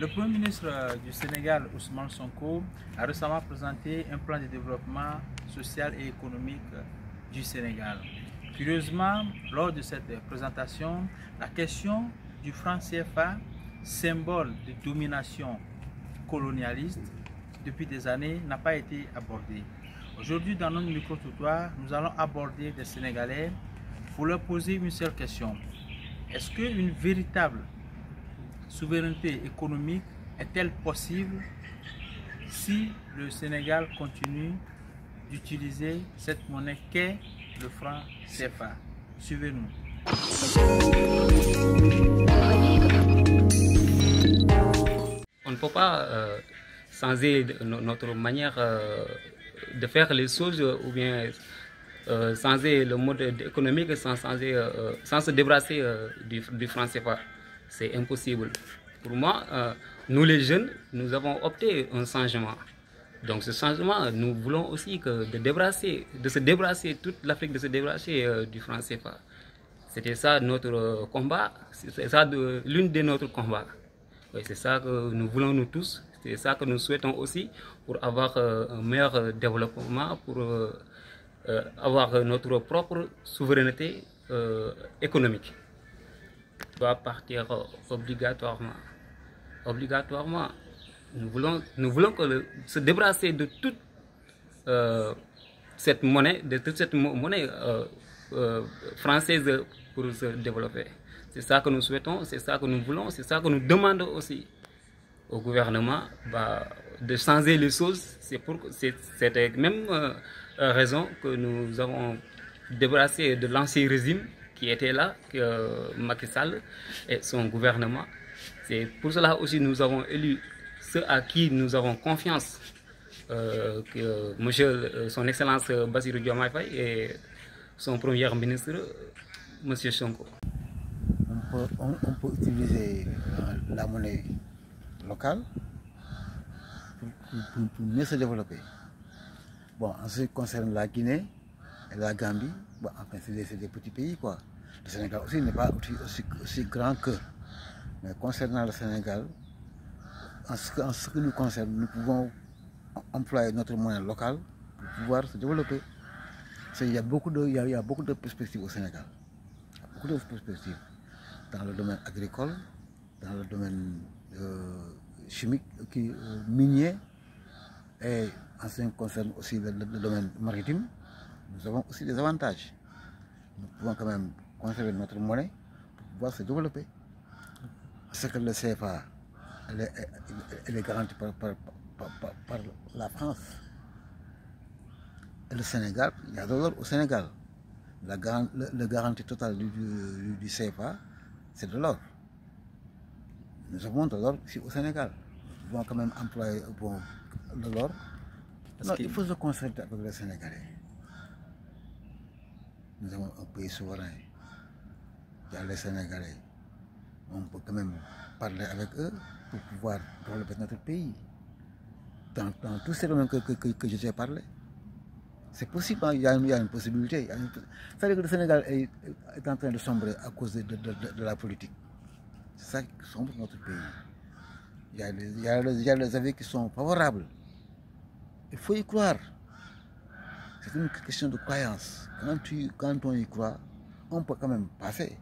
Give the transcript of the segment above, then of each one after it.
Le Premier ministre du Sénégal, Ousmane Sonko, a récemment présenté un plan de développement social et économique du Sénégal. Curieusement, lors de cette présentation, la question du franc CFA, symbole de domination colonialiste depuis des années, n'a pas été abordée. Aujourd'hui, dans notre micro-trottoir, nous allons aborder des Sénégalais pour leur poser une seule question. Est-ce qu'une véritable souveraineté économique est-elle possible si le Sénégal continue d'utiliser cette monnaie qu'est le franc CFA? Suivez-nous. On ne peut pas changer notre manière de faire les choses ou bien changer le mode économique sans se débarrasser du franc CFA. C'est impossible. Pour moi, nous les jeunes, nous avons opté un changement. Donc ce changement, nous voulons aussi de se débarrasser, toute l'Afrique de se débarrasser du franc CFA. C'était ça notre combat, c'est ça l'une de notre combats. Oui, c'est ça que nous voulons nous tous, c'est ça que nous souhaitons aussi pour avoir un meilleur développement, pour avoir notre propre souveraineté économique. Doit partir obligatoirement. Obligatoirement. Nous voulons se débarrasser de toute cette monnaie, française pour se développer. C'est ça que nous souhaitons, c'est ça que nous voulons, c'est ça que nous demandons aussi au gouvernement de changer les choses. C'est cette même raison que nous avons débarrassé de l'ancien régime qui était là, Macky Sall et son gouvernement. C'est pour cela aussi nous avons élu ceux à qui nous avons confiance, que son Excellence Bassirou Diomaye Faye et son Premier ministre, M. Sonko. On peut utiliser la monnaie locale pour mieux se développer. Bon, en ce qui concerne la Guinée et la Gambie, bon, enfin, c'est des petits pays, quoi. Le Sénégal aussi n'est pas aussi grand qu'eux. Mais concernant le Sénégal, en ce qui nous concerne, nous pouvons employer notre monnaie locale pour pouvoir se développer. Il y a beaucoup de perspectives au Sénégal. Il y a beaucoup de perspectives dans le domaine agricole, dans le domaine chimique, minier, et en ce qui concerne aussi le domaine maritime, nous avons aussi des avantages. Nous pouvons quand même conserver notre monnaie pour pouvoir se développer. Ce que le CFA elle est garantie par la France et le Sénégal. Il y a de l'or au Sénégal. Le garantie totale du CFA, c'est de l'or. Nous avons de l'or ici au Sénégal. Nous pouvons quand même employer de l'or. Il faut se concerter avec les Sénégalais. Nous avons un pays souverain. Il y a les Sénégalais. On peut quand même parler avec eux pour pouvoir développer notre pays. Dans tous ces domaines que je t'ai parlé. C'est possible, hein? Il y a une possibilité. C'est-à-dire que le Sénégal est en train de sombrer à cause de la politique. C'est ça qui sombre notre pays. Il y a les avis qui sont favorables. Il faut y croire. C'est une question de croyance. Quand on y croit, on peut quand même passer,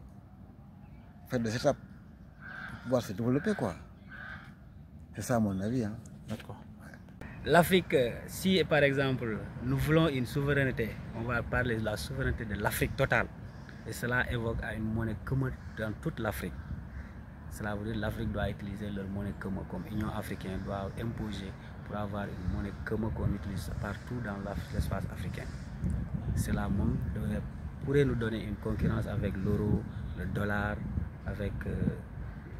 faire des étapes pour pouvoir se développer, quoi. C'est ça mon avis, hein. D'accord. L'Afrique, si par exemple nous voulons une souveraineté, on va parler de la souveraineté de l'Afrique totale. Et cela évoque à une monnaie commune dans toute l'Afrique. Cela veut dire que l'Afrique doit utiliser leur monnaie commune, comme l'Union africaine doit imposer pour avoir une monnaie commune qu'on utilise partout dans l'espace africain. Cela même pourrait nous donner une concurrence avec l'euro, le dollar, avec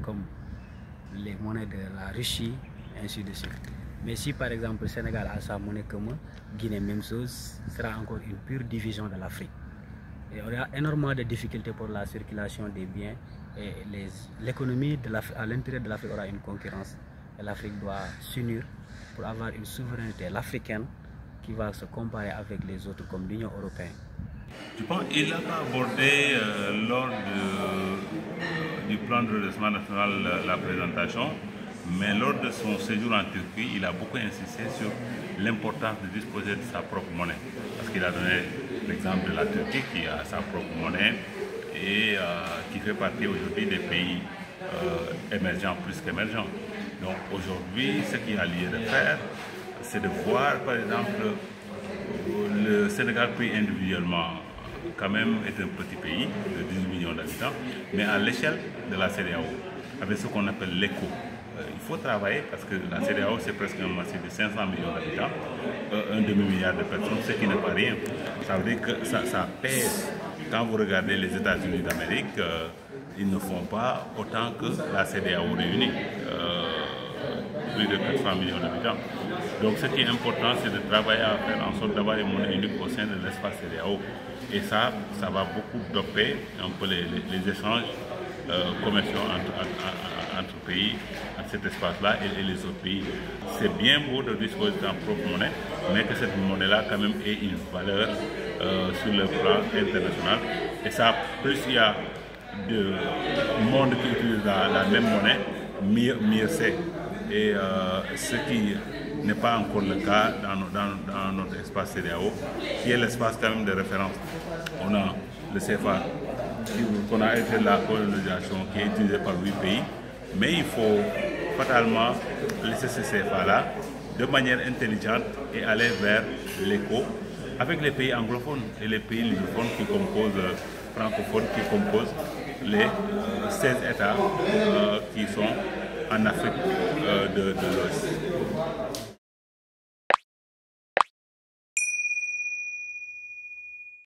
comme les monnaies de la Russie, ainsi de suite. Mais si par exemple le Sénégal a sa monnaie commune, Guinée même chose, ce sera encore une pure division de l'Afrique. Et il y aura énormément de difficultés pour la circulation des biens et l'économie à l'intérieur de l'Afrique aura une concurrence. Et l'Afrique doit s'unir pour avoir une souveraineté africaine qui va se comparer avec les autres comme l'Union européenne. Je pense qu'il n'a pas abordé lors du plan de redressement national la présentation, Mais lors de son séjour en Turquie, il a beaucoup insisté sur l'importance de disposer de sa propre monnaie. Parce qu'il a donné l'exemple de la Turquie qui a sa propre monnaie et qui fait partie aujourd'hui des pays émergents plus qu'émergents. Donc aujourd'hui, ce qu'il y a lieu de faire, c'est de voir par exemple le Sénégal pris individuellement quand même est un petit pays de 18 millions d'habitants, mais à l'échelle de la CEDEAO, avec ce qu'on appelle l'éco. Il faut travailler parce que la CEDEAO c'est presque un massif de 500 millions d'habitants, un demi-milliard de personnes, ce qui n'est pas rien. Ça veut dire que ça pèse. Quand vous regardez les États-Unis d'Amérique, ils ne font pas autant que la CEDEAO réunie, plus de 400 millions d'habitants. Donc ce qui est important, c'est de travailler à faire en sorte d'avoir une monnaie unique au sein de l'espace CEDEAO. Et ça va beaucoup doper un peu les échanges commerciaux entre pays, entre cet espace-là et les autres pays. C'est bien beau de disposer d'une propre monnaie, mais que cette monnaie-là quand même ait une valeur sur le plan international. Et ça, plus il y a de monde qui utilise la même monnaie, mieux c'est. Et ce qui n'est pas encore le cas dans notre espace CEDEAO, qui est l'espace quand même de référence. On a le CFA, qu'on a été la colonisation, qui est utilisé par 8 pays, mais il faut fatalement laisser ce CFA-là de manière intelligente et aller vers l'éco avec les pays anglophones et les pays lusophones qui composent, francophones qui composent les 16 États qui sont en Afrique de l'Ouest.